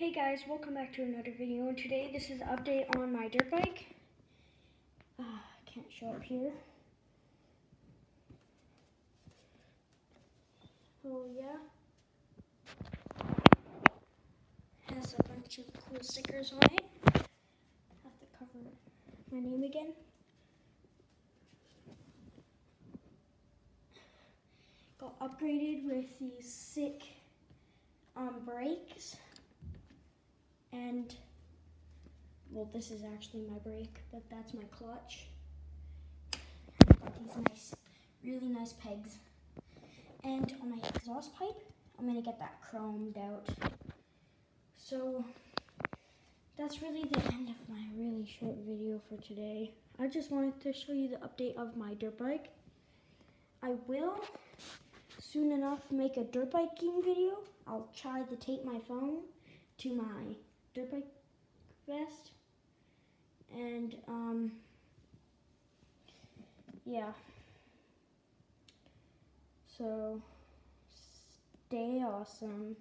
Hey guys, welcome back to another video, and today this is an update on my dirt bike. I can't show up here. Oh yeah. Has a bunch of cool stickers on it. Have to cover my name again. Got upgraded with these sick brakes. And, well, this is actually my brake, but that's my clutch. I've got these really nice pegs. And on my exhaust pipe, I'm gonna get that chromed out. So, that's really the end of my really short video for today. I just wanted to show you the update of my dirt bike. I will soon enough make a dirt biking video. I'll try to tape my phone to my dirt bike vest, and yeah, so stay awesome.